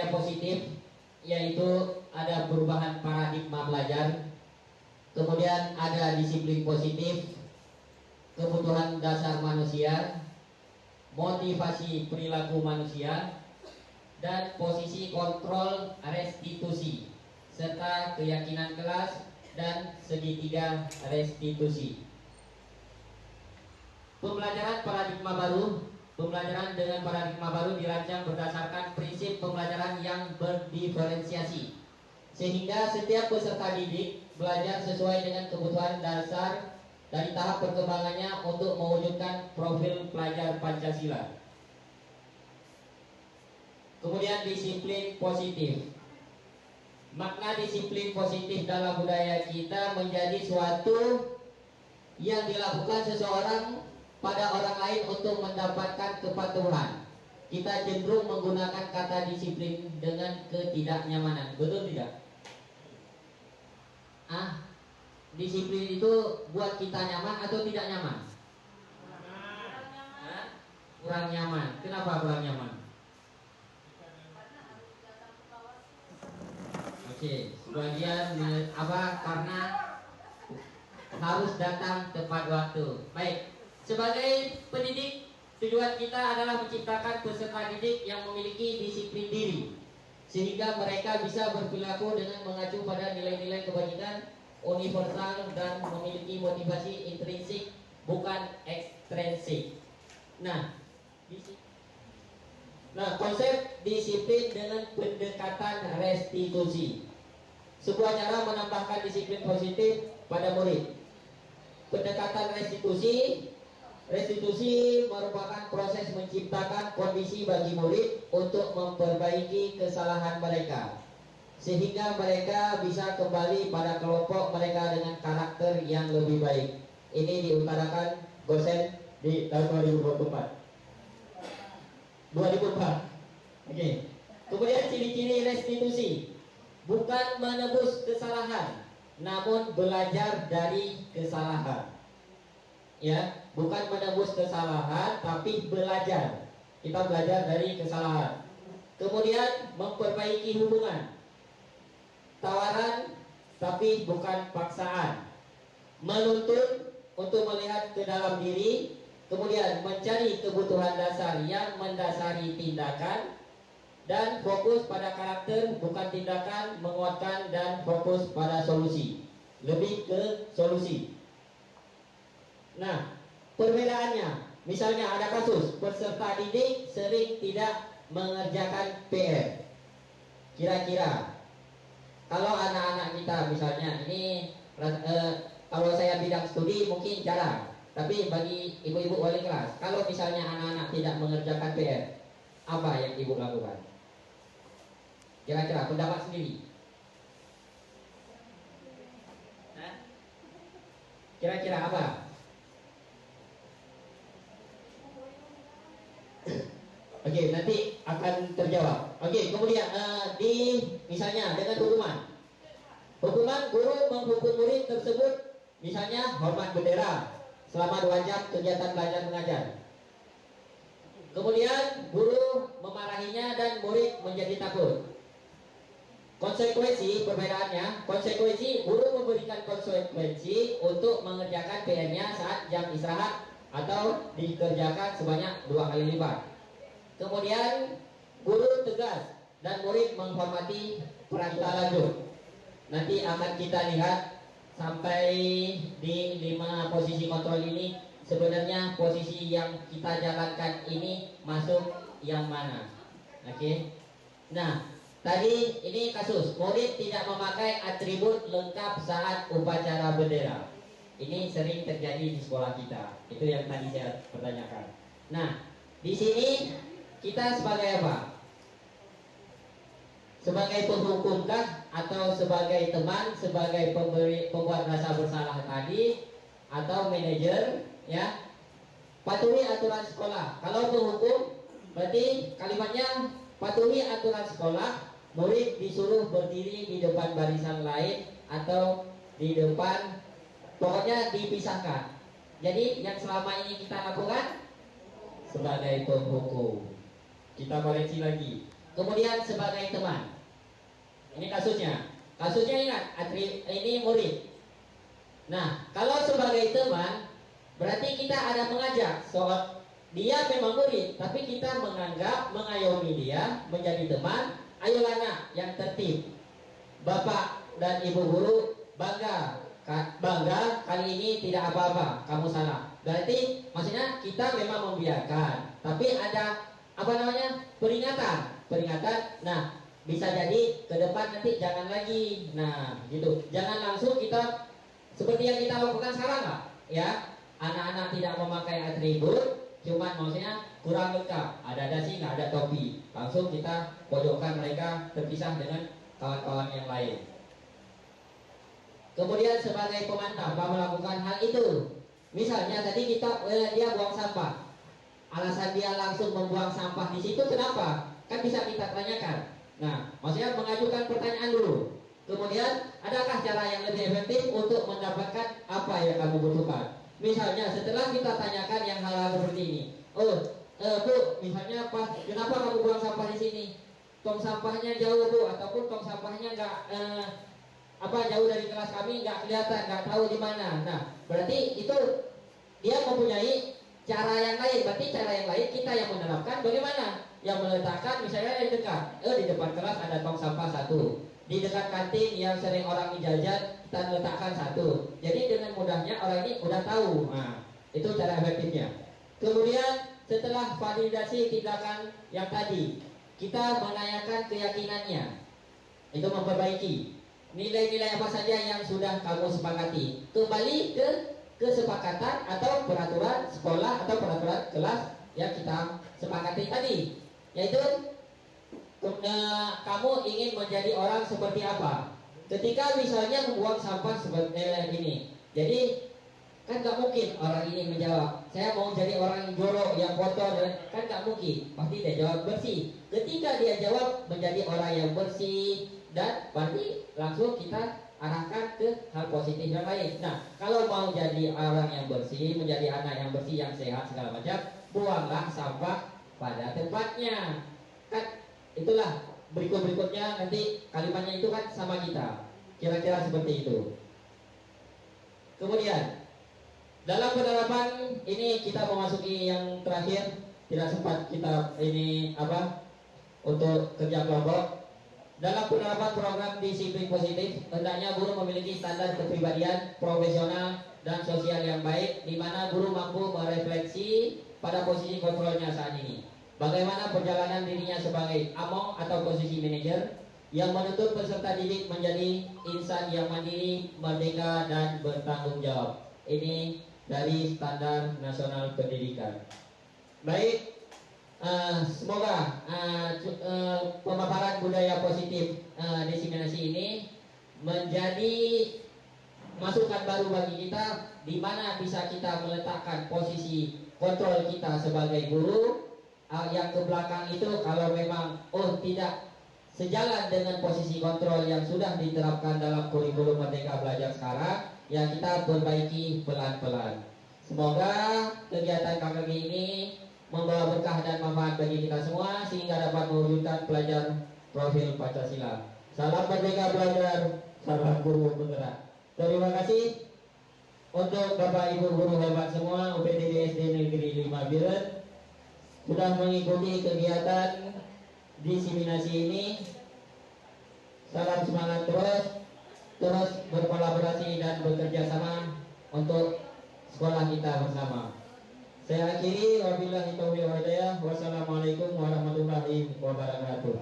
nilai positif, yaitu ada perubahan paradigma belajar, kemudian ada disiplin positif, kebutuhan dasar manusia, motivasi perilaku manusia, dan posisi kontrol restitusi, serta keyakinan kelas dan segitiga restitusi. Pembelajaran paradigma baru. Pembelajaran dengan paradigma baru dirancang berdasarkan prinsip pembelajaran yang berdiferensiasi, sehingga setiap peserta didik belajar sesuai dengan kebutuhan dasar dari tahap perkembangannya untuk mewujudkan profil pelajar Pancasila. Kemudian disiplin positif. Makna disiplin positif dalam budaya kita menjadi suatu yang dilakukan seseorang pada orang lain untuk mendapatkan kepatuhan. Kita cenderung menggunakan kata disiplin dengan ketidaknyamanan. Betul tidak? Disiplin itu buat kita nyaman atau tidak nyaman? Kurang nyaman. Kenapa kurang nyaman? Oke, sebagian karena harus datang tepat waktu. Baik. Sebagai pendidik, tujuan kita adalah menciptakan peserta didik yang memiliki disiplin diri, sehingga mereka bisa berperilaku dengan mengacu pada nilai-nilai kebajikan universal dan memiliki motivasi intrinsik bukan ekstrinsik. Nah, konsep disiplin dengan pendekatan restitusi, sebuah cara menambahkan disiplin positif pada murid. Pendekatan restitusi merupakan proses menciptakan kondisi bagi murid untuk memperbaiki kesalahan mereka, sehingga mereka bisa kembali pada kelompok mereka dengan karakter yang lebih baik. Ini diutarakan Gosen di tahun 2004. Oke. Kemudian ciri-ciri restitusi, bukan menebus kesalahan, namun belajar dari kesalahan. Ya, bukan menebus kesalahan, tapi belajar. Kita belajar dari kesalahan. Kemudian memperbaiki hubungan. Tawaran, tapi bukan paksaan. Menuntut untuk melihat ke dalam diri. Kemudian mencari kebutuhan dasar yang mendasari tindakan. Dan fokus pada karakter, bukan tindakan, menguatkan dan fokus pada solusi. Lebih ke solusi. Nah, perbedaannya, misalnya ada kasus peserta didik sering tidak mengerjakan PR. Kira-kira kalau anak-anak kita misalnya ini kalau saya bidang studi mungkin jarang, tapi bagi ibu-ibu wali kelas, kalau misalnya anak-anak tidak mengerjakan PR, apa yang ibu lakukan? Kira-kira pendapat sendiri. Kira-kira apa? Oke, nanti akan terjawab. Oke, kemudian misalnya dengan hukuman guru menghukum murid tersebut, misalnya hormat bendera selama 2 jam kegiatan belajar mengajar. Kemudian guru memarahinya dan murid menjadi takut. Konsekuensi, perbedaannya, guru memberikan konsekuensi untuk mengerjakan PR-nya saat jam istirahat atau dikerjakan sebanyak 2 kali lipat. Kemudian guru tegas dan murid menghormati perintah lanjut. Nanti akan kita lihat sampai di 5 posisi kontrol ini, sebenarnya posisi yang kita jalankan ini masuk yang mana. Oke. Nah, tadi ini kasus murid tidak memakai atribut lengkap saat upacara bendera. Ini sering terjadi di sekolah kita. Itu yang tadi saya pertanyakan. Nah, di sini kita sebagai apa? Sebagai penghukumkah atau sebagai teman, sebagai pembuat rasa bersalah tadi, atau manajer, ya? Patuhi aturan sekolah. Kalau penghukum, berarti kalimatnya patuhi aturan sekolah. Murid disuruh berdiri di depan barisan lain atau di depan, pokoknya dipisahkan. Jadi yang selama ini kita lakukan sebagai penghukum. Kita koreksi lagi. kemudian sebagai teman. Ini kasusnya. Kasusnya ingat, ini murid. Nah, kalau sebagai teman, berarti kita ada mengajak soal dia memang murid, tapi kita menganggap, mengayomi dia menjadi teman. Ayolah nak, yang tertib. Bapak dan ibu guru bangga kali ini tidak apa-apa, kamu salah. Berarti maksudnya kita memang membiarkan, tapi ada peringatan. Nah, bisa jadi ke depan nanti jangan lagi. Nah, gitu. Jangan langsung kita seperti yang kita lakukan sekarang lah, ya. Anak-anak tidak memakai atribut, cuman maksudnya kurang lengkap. Ada dasi, nggak ada topi. Langsung kita pojokkan mereka terpisah dengan kawan-kawan yang lain. Kemudian sebagai pemantau melakukan hal itu. Misalnya tadi dia buang sampah. Alasan dia langsung membuang sampah di situ kenapa? Kan bisa kita tanyakan. Nah, maksudnya mengajukan pertanyaan dulu. Kemudian, adakah cara yang lebih efektif untuk mendapatkan apa yang kamu butuhkan? Misalnya, setelah kita tanyakan yang hal-hal seperti ini. Bu, misalnya kenapa kamu buang sampah di sini? Tong sampahnya jauh, Bu, ataupun tong sampahnya jauh dari kelas kami, nggak kelihatan, nggak tahu di mana. Nah, berarti itu dia mempunyai cara yang lain. Berarti cara yang lain kita yang menerapkan bagaimana? Yang meletakkan misalnya di dekat, di depan kelas ada tong sampah satu, di dekat kantin yang sering orang jajan kita letakkan satu. Jadi dengan mudahnya orang ini udah tahu. Nah, itu cara efektifnya. Kemudian setelah validasi tindakan yang tadi, kita menanyakan keyakinannya. Itu memperbaiki nilai-nilai apa saja yang sudah kamu sepakati. Kembali ke kesepakatan atau peraturan sekolah atau peraturan kelas yang kita sepakati tadi. Yaitu kamu ingin menjadi orang seperti apa? Ketika misalnya membuang sampah seperti ini, jadi kan nggak mungkin orang ini menjawab, saya mau jadi orang yang jorok, yang kotor, kan nggak mungkin. Pasti dia jawab bersih. Ketika dia jawab menjadi orang yang bersih, dan berarti langsung kita arahkan ke hal positif yang lain. Nah, kalau mau jadi orang yang bersih, menjadi anak yang bersih, yang sehat segala macam, buanglah sampah pada tempatnya. Kan itulah berikutnya nanti kalimatnya itu kan sama kita. Kira-kira seperti itu. Kemudian dalam penerapan ini kita memasuki yang terakhir. Tidak sempat kita untuk kerja kelompok. Dalam penerapan program disiplin positif, hendaknya guru memiliki standar kepribadian profesional dan sosial yang baik, di mana guru mampu merefleksi pada posisi kontrolnya saat ini. Bagaimana perjalanan dirinya sebagai among atau posisi manajer yang menuntut peserta didik menjadi insan yang mandiri, merdeka, dan bertanggung jawab. Ini dari Standar Nasional Pendidikan. Baik. Semoga pemaparan budaya positif diseminasi ini menjadi masukan baru bagi kita, di mana bisa kita meletakkan posisi kontrol kita sebagai guru. Yang ke belakang itu kalau memang tidak sejalan dengan posisi kontrol yang sudah diterapkan dalam kurikulum Merdeka Belajar sekarang, ya kita perbaiki pelan-pelan. Semoga kegiatan KKG ini membawa berkah dan manfaat bagi kita semua, sehingga dapat mewujudkan pelajar profil Pancasila. Salam Merdeka Belajar, salam guru penggerak. Terima kasih untuk Bapak Ibu guru hebat semua UPTD SD Negeri 5 Biren sudah mengikuti kegiatan diseminasi ini. Salam semangat terus berkolaborasi dan bekerja sama untuk sekolah kita bersama. Saya akhiri, wabillahi taufiq wal hidayah. Wassalamualaikum warahmatullahi wabarakatuh.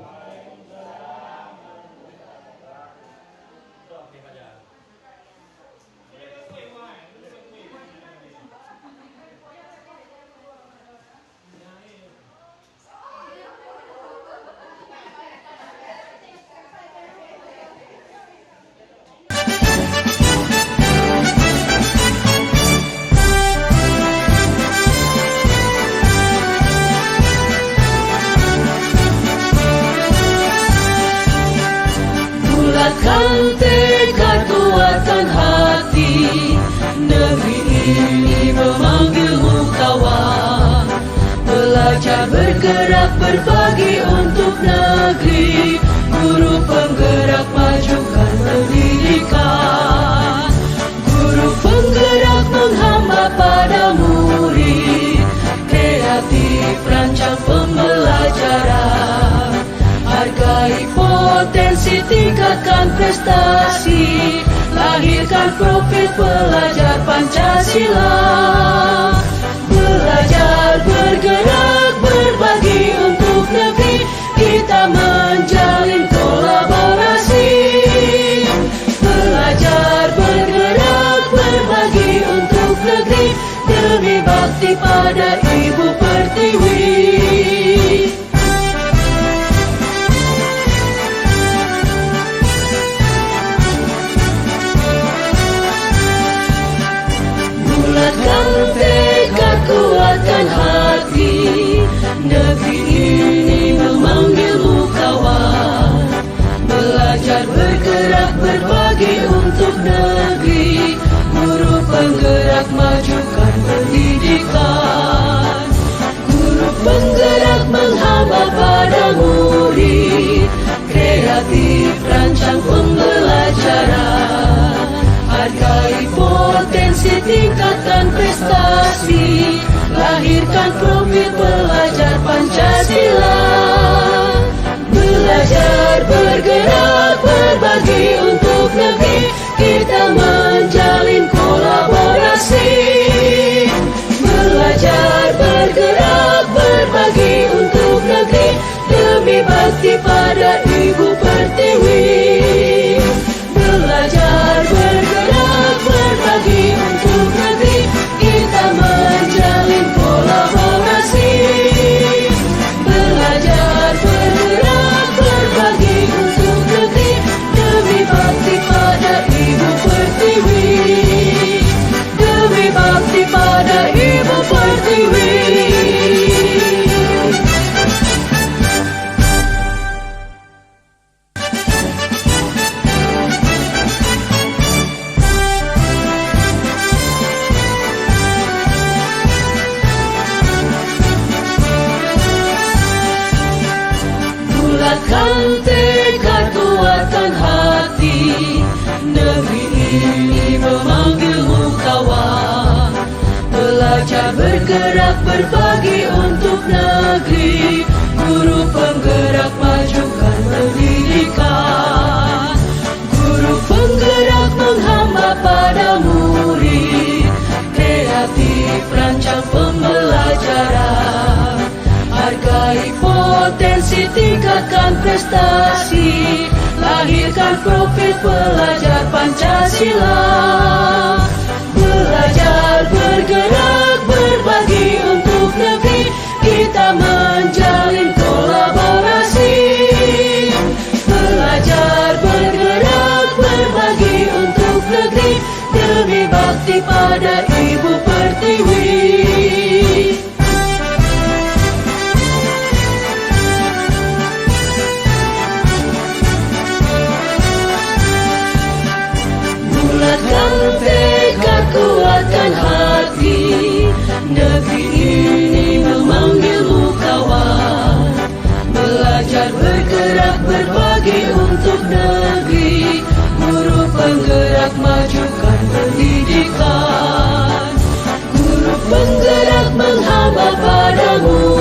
Bulatkan tekad kuatkan hati, negeri ini memanggilmu kawan. Belajar bergerak berbagi untuk negeri. potensi, tingkatkan prestasi, lahirkan profil pelajar Pancasila. Belajar, bergerak, berbagi untuk negeri, kita menjalin kolaborasi. Belajar, bergerak, berbagi untuk negeri, demi bakti pada Ibu Pertiwi. Bulatkan tekad, kuatkan hati, negeri ini memanggilmu kawan. Belajar, bergerak, berbagi untuk negeri, guru penggerak, majukan pendidikan. Guru penggerak menghamba pada murid, kreatif rancang pembelajaran. Hargai potensi, tingkatkan prestasi, lahirkan profil pelajar Pancasila. Belajar, bergerak, berbagi untuk negeri, kita menjalin kolaborasi. Belajar, bergerak, berbagi untuk negeri, demi bakti pada Ibu Pertiwi. Belajar, bergerak, berbagi untuk negeri, kita menjalin kolaborasi. Belajar, bergerak, berbagi untuk negeri, demi bakti pada Ibu Pertiwi. Demi bakti pada Ibu Pertiwi. Bulatkan tekad, kuatkan hati, negeri ini memanggilmu kawan. Belajar, bergerak, berbagi untuk negeri, guru penggerak, majukan pendidikan. Guru penggerak menghamba pada murid, kreatif rancang pembelajaran. Hargai potensi, tingkatkan prestasi, lahirkan profil pelajar Pancasila. Belajar, bergerak, berbagi untuk negeri, kita menjalin kolaborasi. Belajar, bergerak, berbagi untuk negeri, demi bakti pada Ibu Pertiwi. Bulatkan tekad, kuatkan hati, negeri ini memanggilmu kawan. Belajar, bergerak, berbagi untuk negeri, guru penggerak, majukan pendidikan. Guru penggerak menghamba padamu,